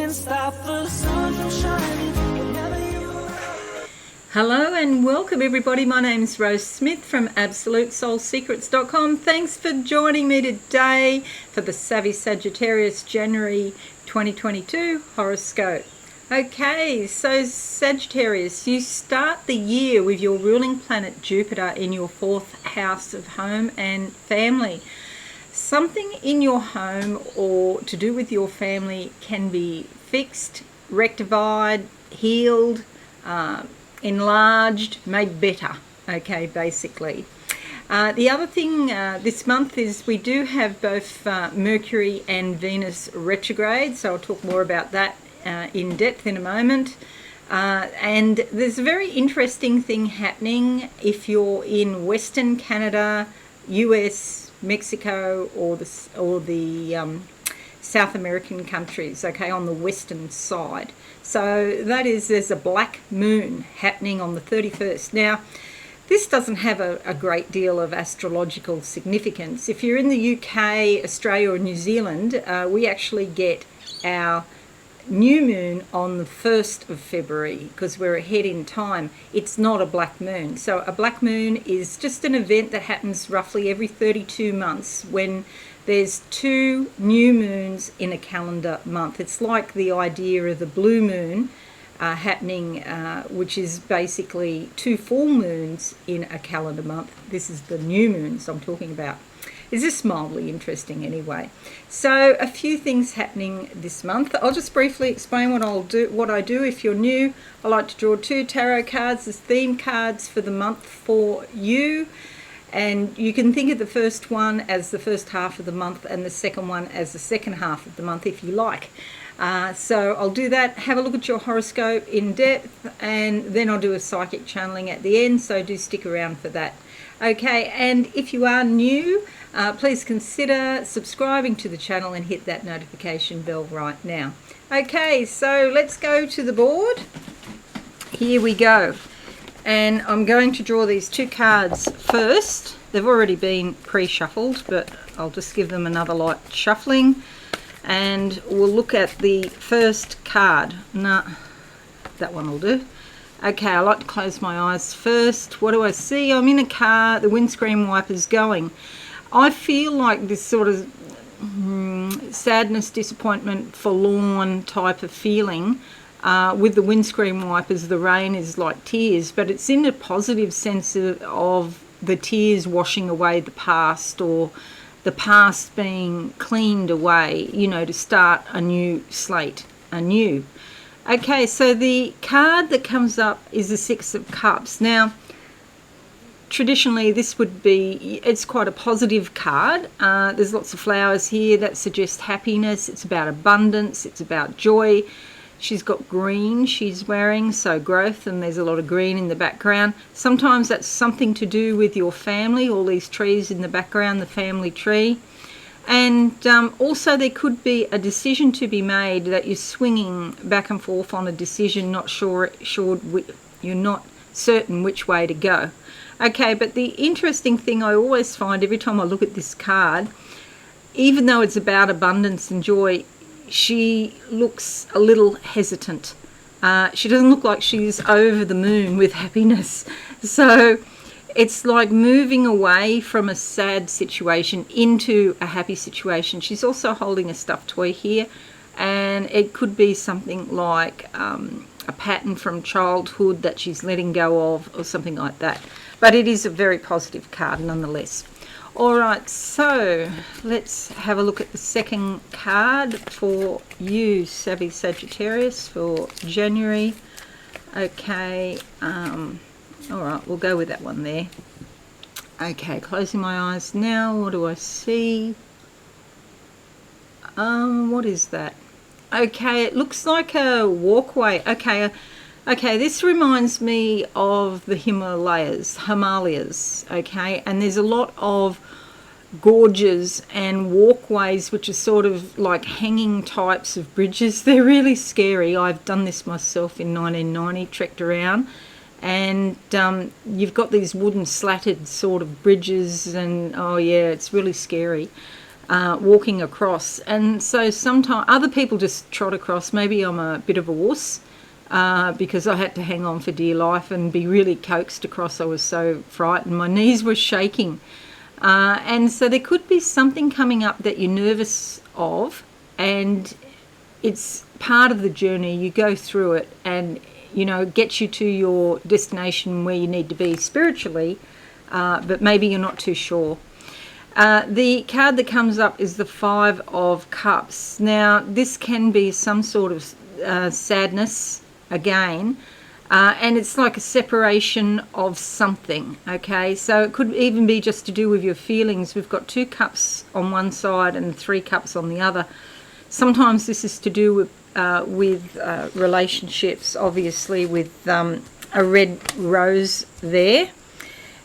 can't stop the sun from shining whenever you are. Hello and welcome everybody. My name's Rose Smith from AbsoluteSoulSecrets.com. Thanks for joining me today for the Savvy Sagittarius January 2022 horoscope. Okay, so Sagittarius, you start the year with your ruling planet Jupiter in your 4th house of home and family. Something in your home or to do with your family can be fixed, rectified, healed, enlarged, made better, okay, basically. The other thing this month is we do have both Mercury and Venus retrograde, so I'll talk more about that in depth in a moment. And there's a very interesting thing happening if you're in Western Canada, US, Mexico, or the South American countries, okay, on the western side. So that is, there's a black moon happening on the 31st. Now, this doesn't have a great deal of astrological significance. If you're in the UK, Australia, or New Zealand, we actually get our new moon on the 1st of February because we're ahead in time. It's not a black moon. So a black moon is just an event that happens roughly every 32 months when there's 2 new moons in a calendar month. It's like the idea of the blue moon happening, which is basically 2 full moons in a calendar month. This is the new moons I'm talking about. Is this mildly interesting anyway? So a few things happening this month. I'll just briefly explain what I do. If you're new, I like to draw 2 tarot cards as theme cards for the month for you. And you can think of the first one as the first half of the month and the second one as the second half of the month if you like. So I'll do that, have a look at your horoscope in depth, and then I'll do a psychic channeling at the end, so do stick around for that. Okay, and if you are new, please consider subscribing to the channel and hit that notification bell right now. Okay, so let's go to the board. Here we go. And I'm going to draw these 2 cards first. They've already been pre-shuffled, but I'll just give them another light shuffling. And we'll look at the first card. No, that one will do. Okay, I like to close my eyes first. What do I see? I'm in a car, the windscreen wiper's going. I feel like this sort of sadness, disappointment, forlorn type of feeling. With the windscreen wipers, the rain is like tears, but it's in a positive sense of the tears washing away the past, or the past being cleaned away, you know, to start a new slate, anew. Okay, so the card that comes up is the 6 of Cups. Now, traditionally this would be, it's quite a positive card. There's lots of flowers here that suggest happiness. It's about abundance. It's about joy. She's got green she's wearing, so growth, and there's a lot of green in the background. Sometimes that's something to do with your family, all these trees in the background, the family tree. And also there could be a decision to be made that you're swinging back and forth on a decision, you're not certain which way to go. Okay, but the interesting thing I always find every time I look at this card, even though it's about abundance and joy, she looks a little hesitant. She doesn't look like she's over the moon with happiness. So it's like moving away from a sad situation into a happy situation. She's also holding a stuffed toy here, and it could be something like a pattern from childhood that she's letting go of, or something like that. But it is a very positive card nonetheless. All right, so let's have a look at the second card for you, Savvy Sagittarius, for January. Okay, all right, we'll go with that one there. Okay, closing my eyes now. What do I see? What is that? Okay, it looks like a walkway. Okay, this reminds me of the Himalayas, okay, and there's a lot of gorges and walkways which are sort of like hanging types of bridges. They're really scary. I've done this myself in 1990, trekked around, and you've got these wooden slatted sort of bridges, and oh yeah, it's really scary. walking across. And so sometimes other people just trot across. Maybe I'm a bit of a wuss because I had to hang on for dear life and be really coaxed across. I was so frightened. My knees were shaking. And so there could be something coming up that you're nervous of, and it's part of the journey. You go through it and, you know, it gets you to your destination where you need to be spiritually, but maybe you're not too sure. The card that comes up is the Five of Cups. Now, this can be some sort of sadness again, and it's like a separation of something, okay? So it could even be just to do with your feelings. We've got 2 cups on one side and 3 cups on the other. Sometimes this is to do with relationships, obviously, with a red rose there.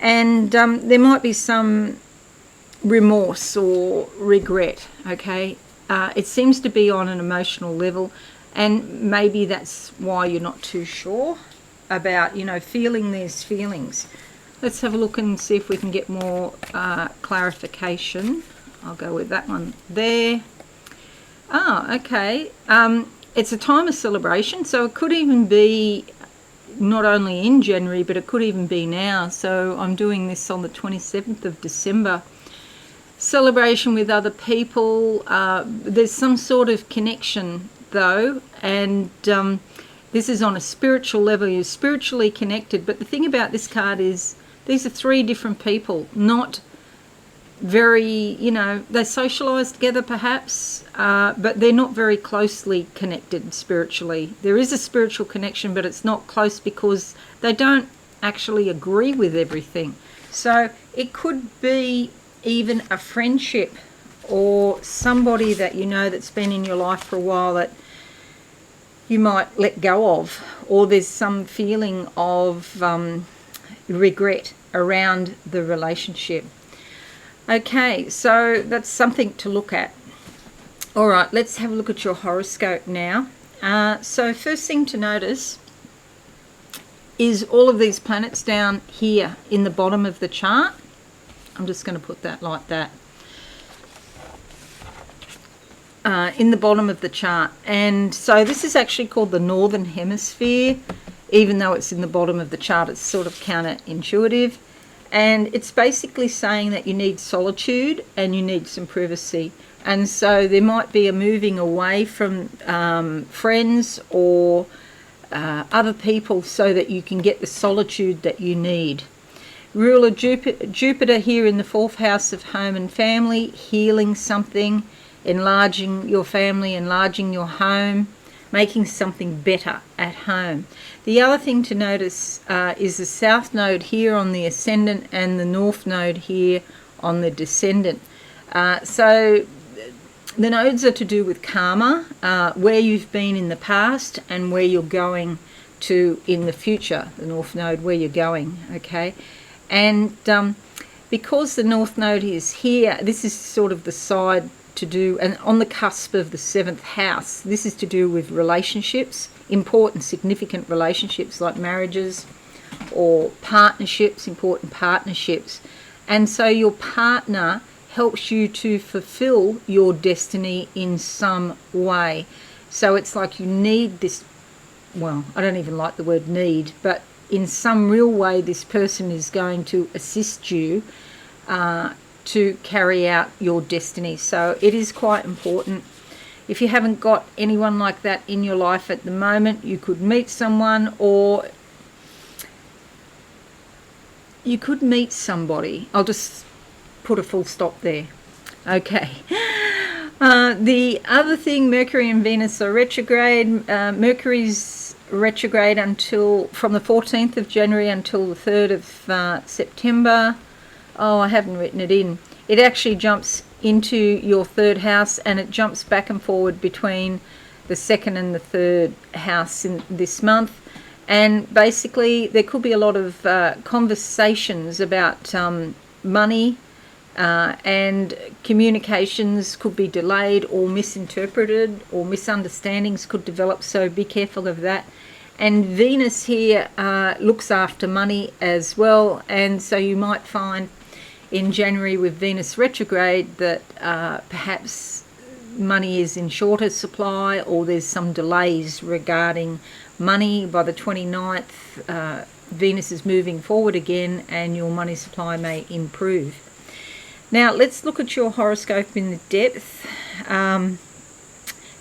And there might be some remorse or regret, okay? It seems to be on an emotional level, and maybe that's why you're not too sure about, you know, feeling these feelings. Let's have a look and see if we can get more clarification. I'll go with that one there. Okay. It's a time of celebration, so it could even be not only in January, but it could even be now. So I'm doing this on the 27th of December. Celebration with other people. There's some sort of connection though, and this is on a spiritual level. You're spiritually connected, but the thing about this card is these are 3 different people, not very, you know, they socialise together perhaps, but they're not very closely connected spiritually. There is a spiritual connection, but it's not close because they don't actually agree with everything. So it could be even a friendship or somebody that you know that's been in your life for a while that you might let go of, or there's some feeling of regret around the relationship. Okay, so that's something to look at. All right, let's have a look at your horoscope now. So first thing to notice is all of these planets down here in the bottom of the chart. I'm just going to put that like that. In the bottom of the chart. And so this is actually called the Northern Hemisphere. Even though it's in the bottom of the chart, it's sort of counterintuitive. And it's basically saying that you need solitude and you need some privacy. And so there might be a moving away from friends or other people so that you can get the solitude that you need. Ruler Jupiter here in the 4th house of home and family, healing something, enlarging your family, enlarging your home, making something better at home. The other thing to notice is the South Node here on the ascendant and the North Node here on the descendant. So the nodes are to do with karma, where you've been in the past and where you're going to in the future. The North Node, where you're going, okay? And because the North Node is here, this is sort of the side to do, and on the cusp of the 7th house, this is to do with relationships, important, significant relationships like marriages or partnerships, important partnerships. And so your partner helps you to fulfill your destiny in some way. So it's like you need this, well, I don't even like the word need, but in some real way this person is going to assist you to carry out your destiny. So it is quite important. If you haven't got anyone like that in your life at the moment, you could meet someone, or you could meet somebody. I'll just put a full stop there. Okay. The other thing, Mercury and Venus are retrograde. Mercury's retrograde until from the 14th of January until the 3rd of September. Oh, I haven't written it in. It actually jumps into your 3rd house, and it jumps back and forward between the 2nd and the 3rd house in this month. And basically there could be a lot of conversations about money, and communications could be delayed or misinterpreted, or misunderstandings could develop, so be careful of that. And Venus here looks after money as well, and so you might find in January with Venus retrograde that perhaps money is in shorter supply, or there's some delays regarding money. By the 29th, Venus is moving forward again and your money supply may improve. Now let's look at your horoscope in the depth.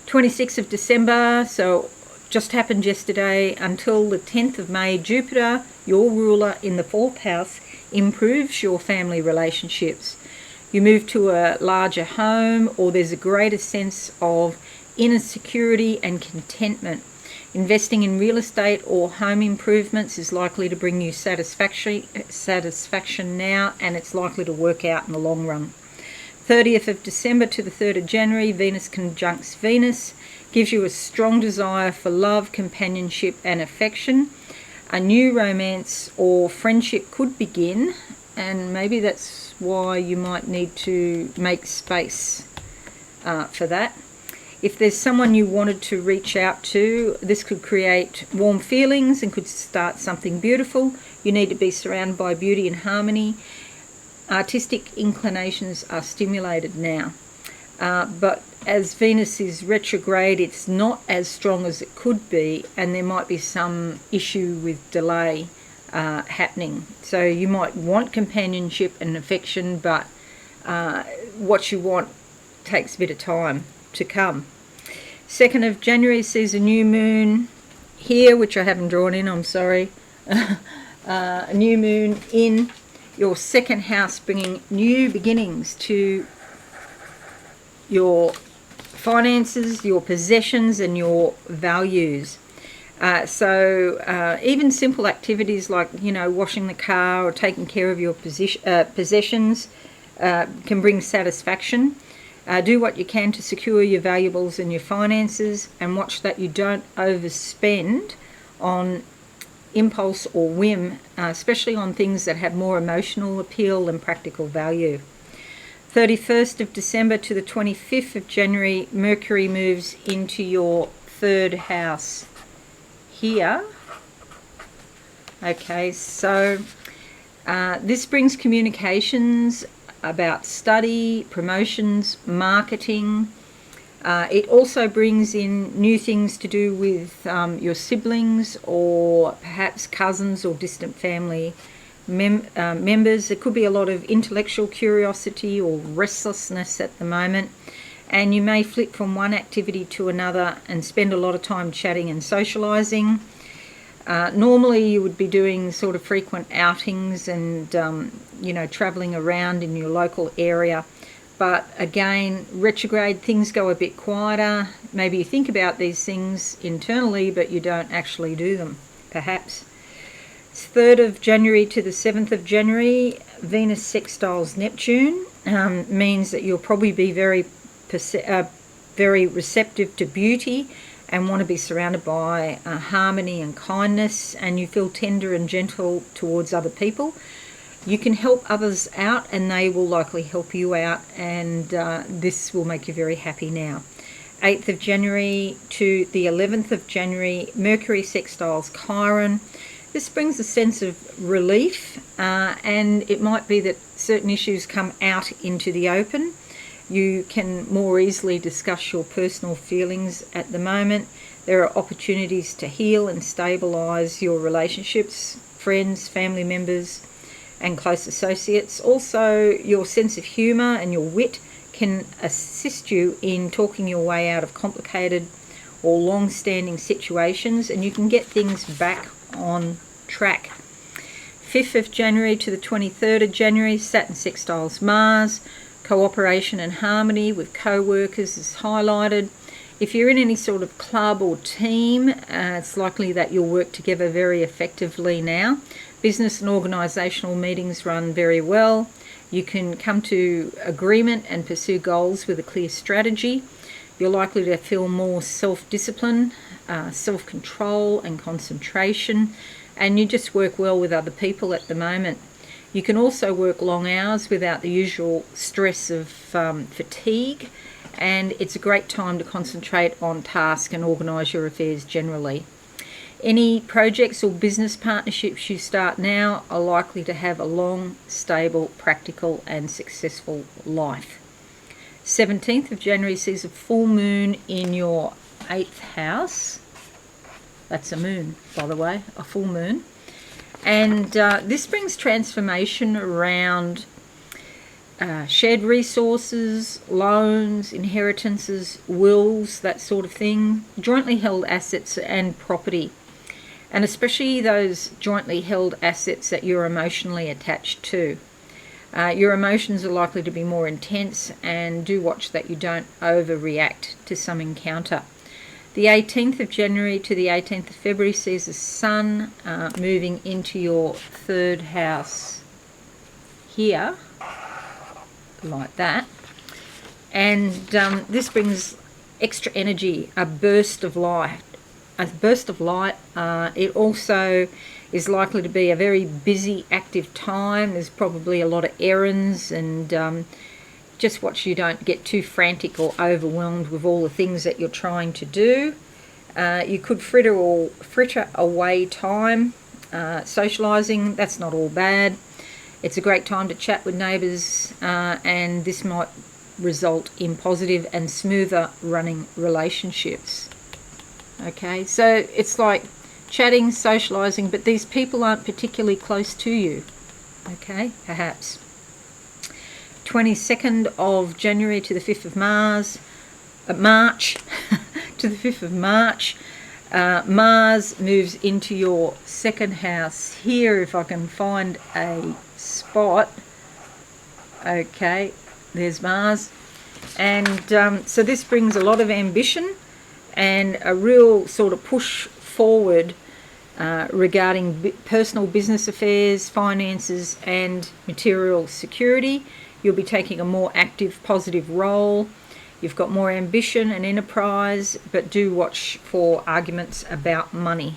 26th of December, so just happened yesterday, until the 10th of May, Jupiter, your ruler in the 4th house, improves your family relationships. You move to a larger home, or there's a greater sense of inner security and contentment. Investing in real estate or home improvements is likely to bring you satisfaction now, and it's likely to work out in the long run. 30th of December to the 3rd of January, Venus conjuncts Venus, gives you a strong desire for love, companionship and affection. A new romance or friendship could begin, and maybe that's why you might need to make space for that. If there's someone you wanted to reach out to, this could create warm feelings and could start something beautiful. You need to be surrounded by beauty and harmony. Artistic inclinations are stimulated now. But as Venus is retrograde, it's not as strong as it could be, and there might be some issue with delay happening. So you might want companionship and affection, but what you want takes a bit of time to come. 2nd of January sees a new moon here, which I haven't drawn in, I'm sorry. A new moon in your 2nd house, bringing new beginnings to your finances, your possessions and your values. So even simple activities like, washing the car or taking care of your possessions can bring satisfaction. Do what you can to secure your valuables and your finances, and watch that you don't overspend on impulse or whim, especially on things that have more emotional appeal than practical value. 31st of December to the 25th of January, Mercury moves into your 3rd house here. Okay, so this brings communications about study, promotions, marketing. It also brings in new things to do with your siblings or perhaps cousins or distant family members. There could be a lot of intellectual curiosity or restlessness at the moment, and you may flip from one activity to another and spend a lot of time chatting and socializing. Normally you would be doing sort of frequent outings and traveling around in your local area, but again, retrograde, things go a bit quieter. Maybe you think about these things internally, but you don't actually do them, perhaps. 3rd of January to the 7th of January, Venus sextiles Neptune. Means that you'll probably be very receptive to beauty and want to be surrounded by harmony and kindness, and you feel tender and gentle towards other people. You can help others out and they will likely help you out, and this will make you very happy now. 8th of January to the 11th of January, Mercury sextiles Chiron. This brings a sense of relief, and it might be that certain issues come out into the open. You can more easily discuss your personal feelings at the moment. There are opportunities to heal and stabilise your relationships, friends, family members and close associates. Also, your sense of humour and your wit can assist you in talking your way out of complicated or long-standing situations, and you can get things back on track. 5th of January to the 23rd of January, Saturn sextiles Mars. Cooperation and harmony with co-workers is highlighted. If you're in any sort of club or team, it's likely that you'll work together very effectively now. Business and organisational meetings run very well. You can come to agreement and pursue goals with a clear strategy. You're likely to feel more self-discipline, self-control and concentration, and you just work well with other people at the moment. You can also work long hours without the usual stress of fatigue, and it's a great time to concentrate on task and organise your affairs generally. Any projects or business partnerships you start now are likely to have a long, stable, practical and successful life. 17th of January sees a full moon in your 8th house. That's a moon, by the way, a full moon. And this brings transformation around shared resources, loans, inheritances, wills, that sort of thing, jointly held assets and property. And especially those jointly held assets that you're emotionally attached to. Your emotions are likely to be more intense, and do watch that you don't overreact to some encounter. The 18th of January to the 18th of February sees the Sun moving into your 3rd house here, like that. And this brings extra energy, a burst of light. It also is likely to be a very busy, active time. There's probably a lot of errands, and just watch you don't get too frantic or overwhelmed with all the things that you're trying to do. You could fritter away time socialising. That's not all bad. It's a great time to chat with neighbours, and this might result in positive and smoother running relationships. Okay, so it's like chatting, socialising, but these people aren't particularly close to you. Okay, perhaps. 22nd of January to the 5th of March to the 5th of March, Mars moves into your 2nd house here, if I can find a spot. Okay, there's Mars. And so this brings a lot of ambition and a real sort of push forward regarding personal business affairs, finances and material security. You'll be taking a more active, positive role. You've got more ambition and enterprise, but do watch for arguments about money.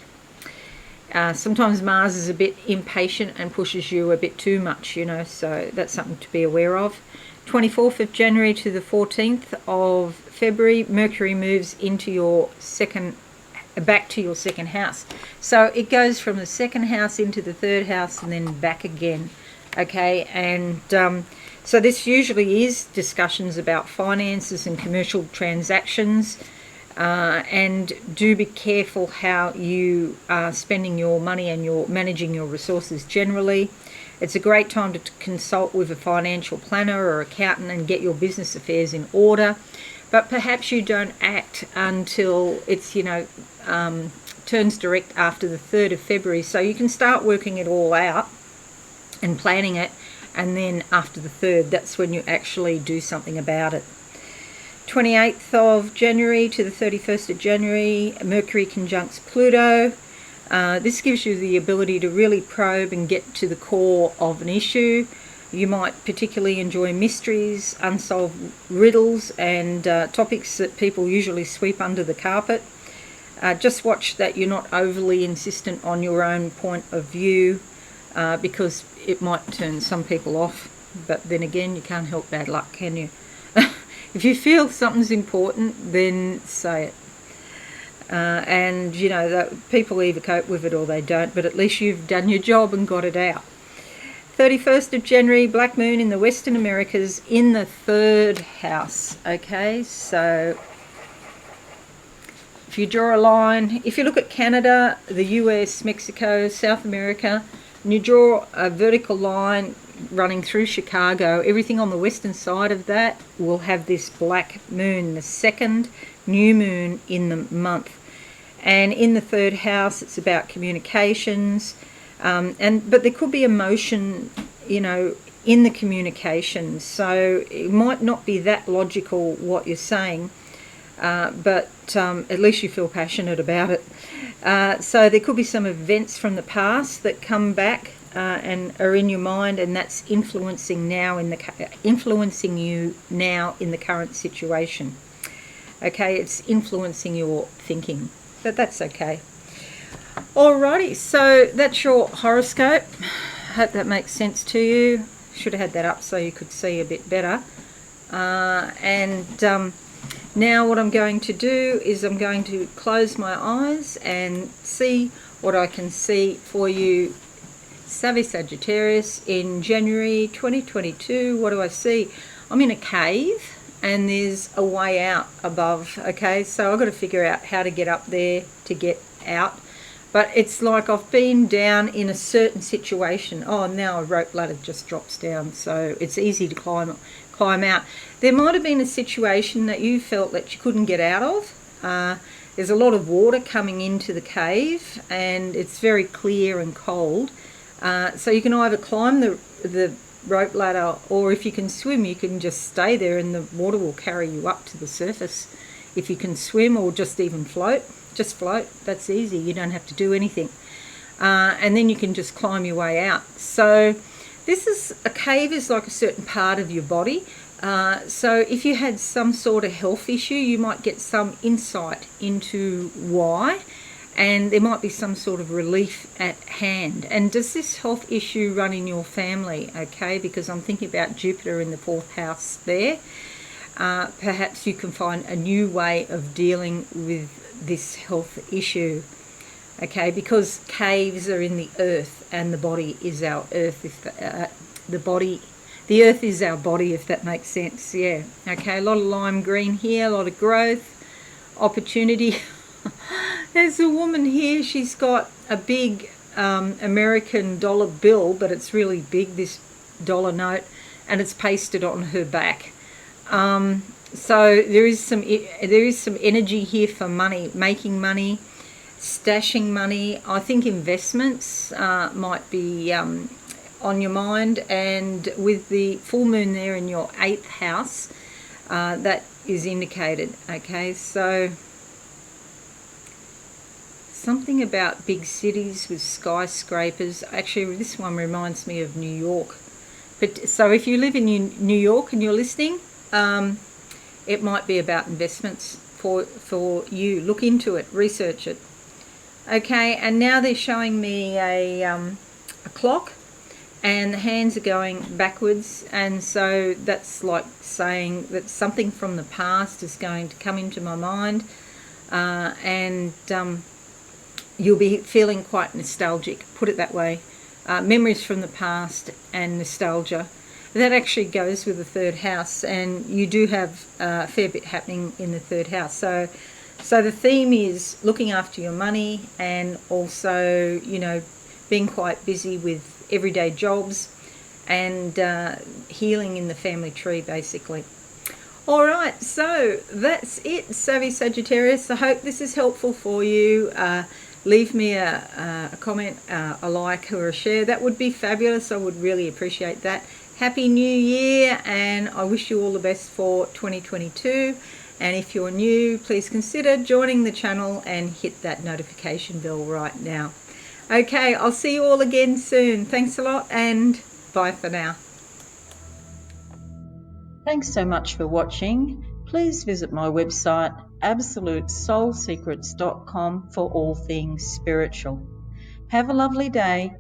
Sometimes Mars is a bit impatient and pushes you a bit too much, so that's something to be aware of. 24th of January to the 14th of February, Mercury moves into your back to your 2nd house. So it goes from the 2nd house into the 3rd house and then back again. Okay, and so this usually is discussions about finances and commercial transactions, and do be careful how you are spending your money and you're managing your resources generally. It's a great time to consult with a financial planner or accountant and get your business affairs in order, but perhaps you don't act until it's, turns direct after the 3rd of February, so you can start working it all out and planning it, and then after the 3rd, that's when you actually do something about it. 28th of January to the 31st of January, Mercury conjuncts Pluto. This gives you the ability to really probe and get to the core of an issue. You might particularly enjoy mysteries, unsolved riddles, and topics that people usually sweep under the carpet. Just watch that you're not overly insistent on your own point of view, because it might turn some people off. But then again, you can't help bad luck, can you? If you feel something's important, then say it. And that people either cope with it or they don't, but at least you've done your job and got it out. 31st of January, Black Moon in the Western Americas in the 3rd house. Okay, so if you draw a line, if you look at Canada, the US, Mexico, South America, and you draw a vertical line running through Chicago, everything on the western side of that will have this black moon, the 2nd new moon in the month. And in the 3rd house, it's about communications, but there could be emotion, in the communications. So it might not be that logical what you're saying, but at least you feel passionate about it. So there could be some events from the past that come back and are in your mind, and that's influencing you now in the current situation. Okay, it's influencing your thinking, but that's okay. Alrighty, so that's your horoscope. Hope that makes sense to you. Should have had that up so you could see a bit better. Now what I'm going to do is I'm going to close my eyes and see what I can see for you, Sagittarius, in January 2022. What do I see? I'm in a cave and there's a way out above, okay? So I've got to figure out how to get up there to get out. But it's like I've been down in a certain situation. Oh, now a rope ladder just drops down, so it's easy to climb out. There might have been a situation that you felt that you couldn't get out of. There's a lot of water coming into the cave and it's very clear and cold. So you can either climb the rope ladder, or if you can swim, you can just stay there and the water will carry you up to the surface. If you can swim, or just even float, just float. That's easy. You don't have to do anything. And then you can just climb your way out. So this is, a cave is like a certain part of your body. So if you had some sort of health issue, you might get some insight into why, and there might be some sort of relief at hand. And does this health issue run in your family? Okay, because I'm thinking about Jupiter in the 4th house there. Perhaps you can find a new way of dealing with this health issue. Okay, because caves are in the earth and the body is our earth. If the earth is our body, if that makes sense. Yeah. Okay, a lot of lime green here, a lot of growth, opportunity. There's a woman here, she's got a big American dollar bill, but it's really big, this dollar note, and it's pasted on her back. So there is some energy here for money, making money, stashing money. I think investments might be on your mind, and with the full moon there in your 8th house, that is indicated. Okay, so something about big cities with skyscrapers. Actually, this one reminds me of New York. But so if you live in New York and you're listening, it might be about investments for you. Look into it, research it. Okay, and now they're showing me a clock, and the hands are going backwards, and so that's like saying that something from the past is going to come into my mind, and you'll be feeling quite nostalgic, put it that way. Memories from the past and nostalgia. That actually goes with the 3rd house, and you do have a fair bit happening in the 3rd house. So the theme is looking after your money, and also, you know, being quite busy with everyday jobs and healing in the family tree, basically. All right, so that's it, Savvy Sagittarius. I hope this is helpful for you. Leave me a comment, a like, or a share. That would be fabulous. I would really appreciate that. Happy New Year, and I wish you all the best for 2022. And if you're new, please consider joining the channel and hit that notification bell right now. Okay, I'll see you all again soon. Thanks a lot, and bye for now. Thanks so much for watching. Please visit my website, absolutesoulsecrets.com, for all things spiritual. Have a lovely day.